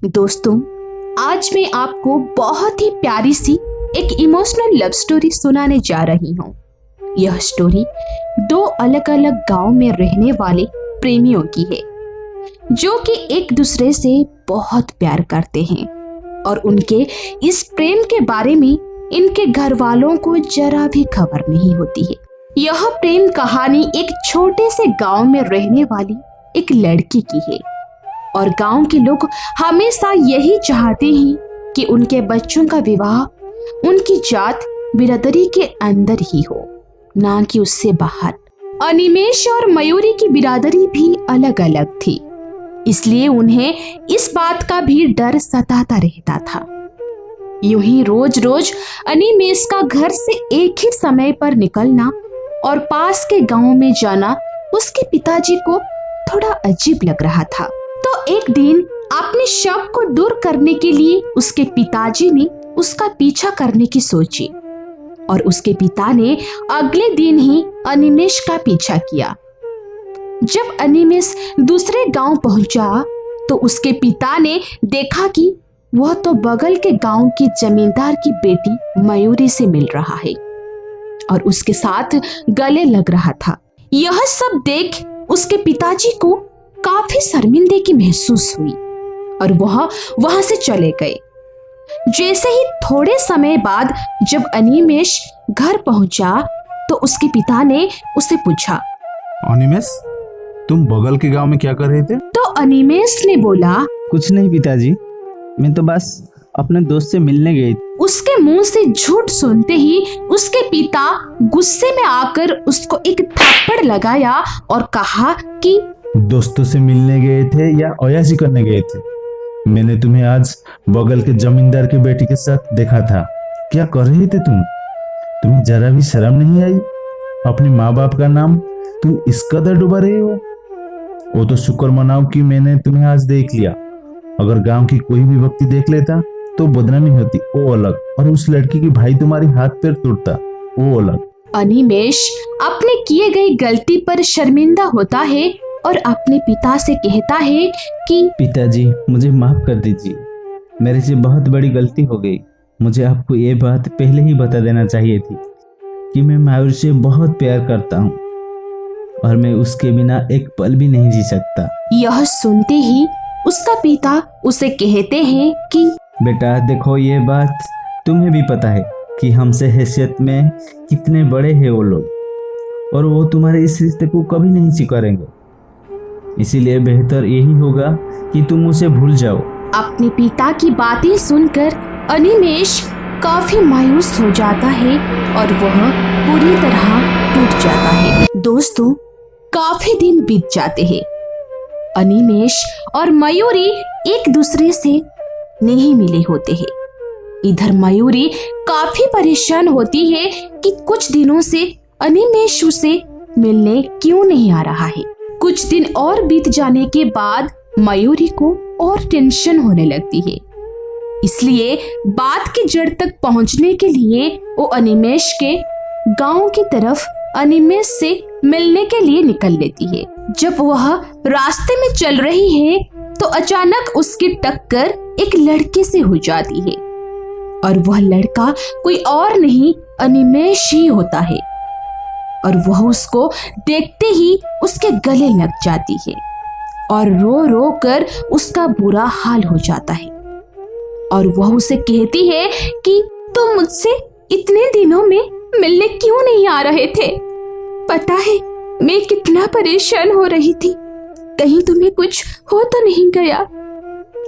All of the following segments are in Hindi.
दोस्तों, आज मैं आपको बहुत ही प्यारी सी एक इमोशनल लव स्टोरी सुनाने जा रही हूँ। यह स्टोरी दो अलग अलग गांव में रहने वाले प्रेमियों की है, जो कि एक दूसरे से बहुत प्यार करते हैं और उनके इस प्रेम के बारे में इनके घर वालों को जरा भी खबर नहीं होती है। यह प्रेम कहानी एक छोटे से गांव में रहने वाली एक लड़की की है और गांव के लोग हमेशा यही चाहते हैं कि उनके बच्चों का विवाह उनकी जात बिरादरी के अंदर ही हो, ना कि उससे बाहर। अनिमेष और मयूरी की बिरादरी भी अलग अलग थी, इसलिए उन्हें इस बात का भी डर सताता रहता था। यूं ही रोज रोज अनिमेष का घर से एक ही समय पर निकलना और पास के गांव में जाना उसके पिताजी को थोड़ा अजीब लग रहा था। तो एक दिन अपने शक को दूर करने के लिए उसके पिताजी ने उसका पीछा करने की सोची और उसके पिता ने अगले दिन ही अनिमेष का पीछा किया। जब अनिमेष दूसरे गांव पहुंचा तो उसके पिता ने देखा कि वह तो बगल के गांव की जमींदार की बेटी मयूरी से मिल रहा है और उसके साथ गले लग रहा था। यह सब देख उसके पिताजी को काफी शर्मिंदगी महसूस हुई और वह वहां से चले गए। जैसे ही थोड़े समय बाद जब अनिमेष घर पहुंचा तो उसके पिता ने उससे पूछा, अनिमेष, तुम बगल के गांव में क्या कर रहे थे? तो अनिमेष ने बोला, कुछ नहीं पिताजी, मैं तो बस अपने दोस्त से मिलने गई। उसके मुंह से झूठ सुनते ही उसके पिता गुस्से में आकर उसको एक थप्पड़ लगाया और कहा कि दोस्तों से मिलने गए थे या अयाशी करने गए थे? मैंने तुम्हें आज बगल के जमींदार की बेटी के साथ देखा था। क्या कर रहे थे तुम? तुम्हें जरा भी शर्म नहीं आई? अपने माँ बाप का नाम तुम इस कदर डुबा रहे हो। वो तो शुक्र मनाओ कि मैंने तुम्हें आज देख लिया। अगर गांव की कोई भी व्यक्ति देख लेता तो बदनामी होती, वो अलग, और उस लड़की की भाई तुम्हारी हाथ पैर तोड़ता, वो अलग। अनिमेष अपने किए गई गलती पर शर्मिंदा होता है और अपने पिता से कहता है कि पिताजी, मुझे माफ कर दीजिए, मेरे से बहुत बड़ी गलती हो गई। मुझे आपको ये बात पहले ही बता देना चाहिए थी कि मैं मयूर से बहुत प्यार करता हूँ और मैं उसके बिना एक पल भी नहीं जी सकता। यह सुनते ही उसका पिता उसे कहते हैं कि बेटा देखो, ये बात तुम्हें भी पता है कि हमसे हैसियत में कितने बड़े हैं वो लोग, और वो तुम्हारे इस रिश्ते को कभी नहीं स्वीकारेंगे। इसीलिए बेहतर यही होगा कि तुम उसे भूल जाओ। अपने पिता की बातें सुनकर अनिमेष काफी मायूस हो जाता है और वह पूरी तरह टूट जाता है। दोस्तों, काफी दिन बीत जाते हैं। अनिमेष और मयूरी एक दूसरे से नहीं मिले होते हैं। इधर मयूरी काफी परेशान होती है कि कुछ दिनों से अनिमेष उसे मिलने क्यों नहीं आ रहा है। कुछ दिन और बीत जाने के बाद मयूरी को और टेंशन होने लगती है, इसलिए बात की जड़ तक पहुंचने के लिए वो अनिमेष के गांव की तरफ अनिमेष से मिलने के लिए निकल लेती है। जब वह रास्ते में चल रही है तो अचानक उसकी टक्कर एक लड़के से हो जाती है और वह लड़का कोई और नहीं अनिमेष ही होता है और वह उसको देखते ही उसके गले लग जाती है और रो रो कर उसका बुरा हाल हो जाता है और वह उसे कहती है कि तुम मुझसे इतने दिनों में मिलने क्यों नहीं आ रहे थे? पता है मैं कितना परेशान हो रही थी, कहीं तुम्हें कुछ हो तो नहीं गया,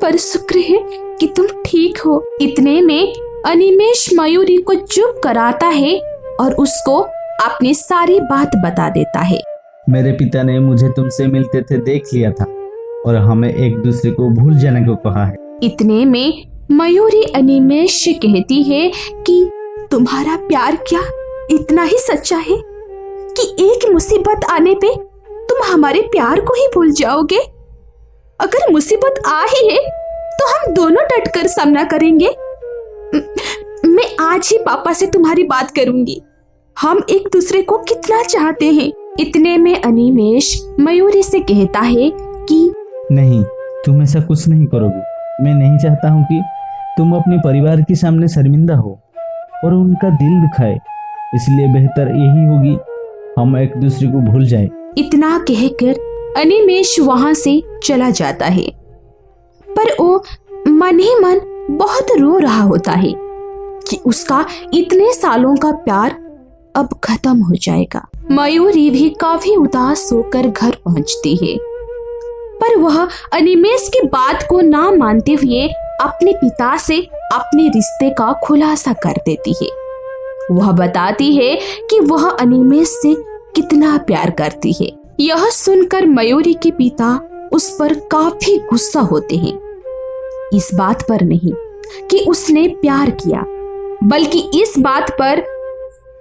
पर शुक्र है कि तुम ठीक हो। इतने में अनिमेष मयूरी को चुप कराता है और उसको अपनी सारी बात बता देता है। मेरे पिता ने मुझे तुमसे मिलते थे देख लिया था और हमें एक दूसरे को भूल जाने को कहा है। इतने में मयूरी अनिमेष से कहती है कि तुम्हारा प्यार क्या इतना ही सच्चा है कि एक मुसीबत आने पे तुम हमारे प्यार को ही भूल जाओगे? अगर मुसीबत आ ही है तो हम दोनों डटकर सामना करेंगे। मैं आज ही पापा से तुम्हारी बात करूंगी, हम एक दूसरे को कितना चाहते हैं। इतने में अनिमेष मयूरी से कहता है कि नहीं, तुम ऐसा कुछ नहीं करोगी। मैं नहीं चाहता हूँ कि तुम अपने परिवार के सामने शर्मिंदा हो और उनका दिल दुखाए, इसलिए बेहतर यही होगी हम एक दूसरे को भूल जाए। इतना कहकर अनिमेष वहां से चला जाता है, पर वो मन ही मन बहुत रो रहा होता है कि उसका इतने सालों का प्यार अब खत्म हो जाएगा। मयूरी भी काफी उदास होकर घर पहुंचती है, पर वह अनिमेष की बात को ना मानते हुए अपने पिता से अपने रिश्ते का खुलासा कर देती है। वह बताती है कि वह अनिमेष से कितना प्यार करती है। यह सुनकर मयूरी के पिता उस पर काफी गुस्सा होते हैं। इस बात पर नहीं कि उसने प्यार किया, बल्कि इस बात पर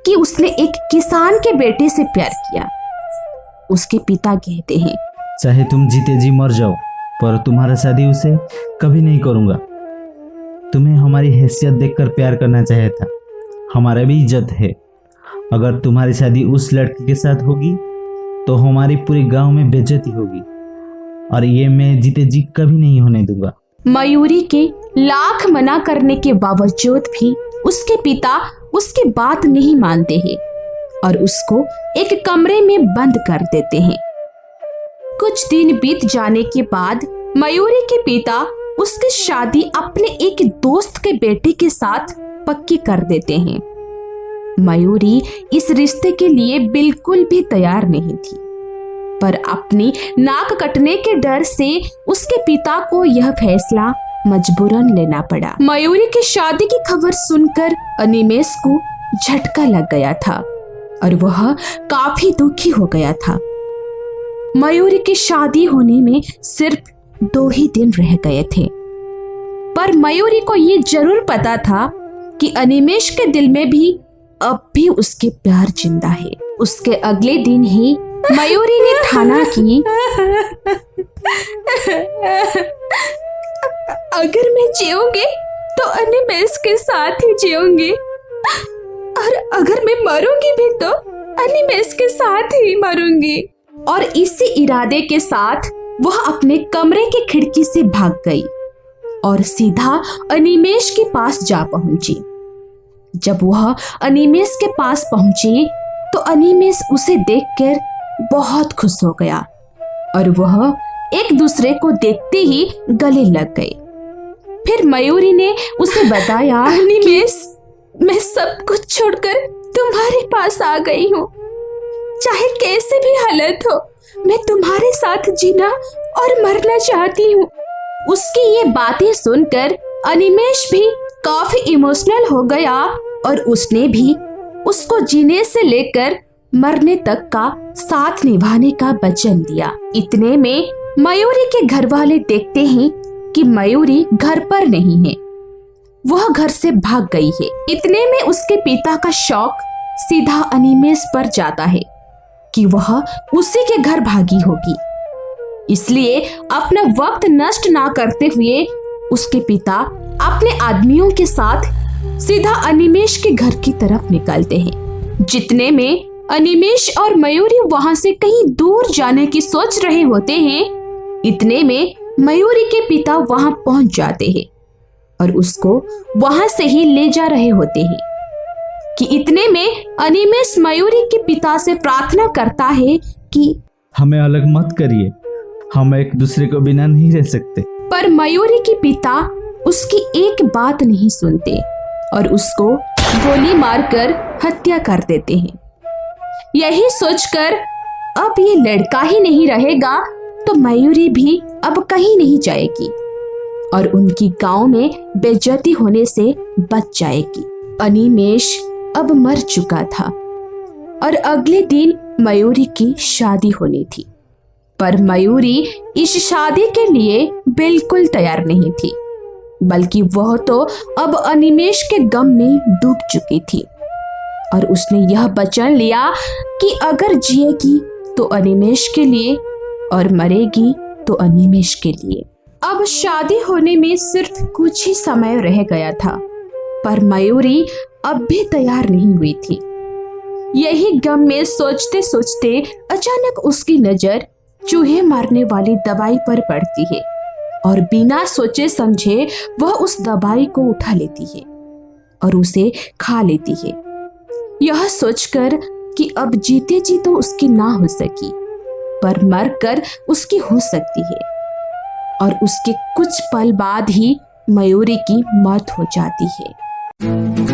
कि उसने एक किसान के बेटे से प्यार किया। उसके पिता कहते हैं, चाहे तुम जीते जी मर जाओ, पर तुम्हारा शादी उसे कभी नहीं करूंगा। तुम्हें हमारी हैसियत देखकर प्यार करना चाहिए था, हमारा भी इज्जत है। अगर तुम्हारी शादी उस लड़के के साथ होगी तो हमारी पूरे गांव में बेइज्जती होगी, और ये मैं जीते जी कभी नहीं होने दूंगा। मयूरी के लाख मना करने के बावजूद भी उसके पिता उसकी बात नहीं मानते हैं और उसको एक कमरे में बंद कर देते हैं। कुछ दिन बीत जाने के बाद मयूरी के पिता उसकी शादी अपने एक दोस्त के बेटे के साथ पक्की कर देते हैं। मयूरी इस रिश्ते के लिए बिल्कुल भी तैयार नहीं थी, पर अपनी नाक कटने के डर से उसके पिता को यह फैसला मजबूरन लेना पड़ा। मयूरी की शादी की खबर सुनकर अनिमेष को झटका लग गया था और वह काफी दुखी हो गया था। मयूरी की शादी होने में सिर्फ 2 ही दिन रह गए थे, पर मयूरी को ये जरूर पता था कि अनिमेष के दिल में भी अब भी उसके प्यार जिंदा है। उसके अगले दिन ही मयूरी ने ठाना कि अगर मैं जीऊंगी तो अनिमेष के साथ ही जीऊंगी, और अगर मैं मरूंगी भी तो अनिमेष के साथ ही मरूंगी। और इसी इरादे के साथ वह अपने कमरे की खिड़की से भाग गई और सीधा अनिमेष के पास जा पहुंची। जब वह अनिमेष के पास पहुंची तो अनिमेष उसे देखकर बहुत खुश हो गया और वह एक दूसरे को देखते ही गले लग गए। फिर मयूरी ने उसे बताया, अनिमेष, मैं सब कुछ छोड़कर तुम्हारे पास आ गई हूँ। चाहे कैसे भी हालत हो, मैं तुम्हारे साथ जीना और मरना चाहती हूँ। उसकी ये बातें सुनकर अनिमेष भी काफी इमोशनल हो गया और उसने भी उसको जीने से लेकर मरने तक का साथ निभाने का वचन दिया। इतने में मयूरी के घर वाले देखते हैं कि मयूरी घर पर नहीं है, वह घर से भाग गई है। इतने में उसके पिता का शौक सीधा अनिमेष पर जाता है कि वह उसी के घर भागी होगी। इसलिए अपना वक्त नष्ट ना करते हुए उसके पिता अपने आदमियों के साथ सीधा अनिमेष के घर की तरफ निकलते हैं। जितने में अनिमेष और मयूरी वहां से कहीं दूर जाने की सोच रहे होते हैं, इतने में मयूरी के पिता वहां पहुंच जाते हैं और उसको वहां से ही ले जा रहे होते हैं कि इतने में अनिमेष मयूरी के पिता से प्रार्थना करता है कि हमें अलग मत करिए, हम एक दूसरे को बिना नहीं रह सकते। पर मयूरी के पिता उसकी एक बात नहीं सुनते और उसको गोली मारकर हत्या कर देते हैं। यही सोचकर अब ये लड़का ही नहीं रहेगा तो मयूरी भी अब कहीं नहीं जाएगी और उनकी गांव में बेइज्जती होने से बच जाएगी। अनिमेष अब मर चुका था और अगले दिन मयूरी की शादी होनी थी, पर मयूरी इस शादी के लिए बिल्कुल तैयार नहीं थी, बल्कि वह तो अब अनिमेष के गम में डूब चुकी थी और उसने यह वचन लिया कि अगर जिएगी तो अनिमेष के लिए और मरेगी तो अनिमेष के लिए। अब शादी होने में सिर्फ कुछ ही समय रह गया था, पर मयूरी अब भी तैयार नहीं हुई थी। यही गम में सोचते सोचते अचानक उसकी नजर चूहे मारने वाली दवाई पर पड़ती है और बिना सोचे समझे वह उस दवाई को उठा लेती है और उसे खा लेती है, यह सोचकर कि अब जीते जी तो उसकी ना हो सकी, पर मरकर उसकी हो सकती है। और उसके कुछ पल बाद ही मयूरी की मौत हो जाती है।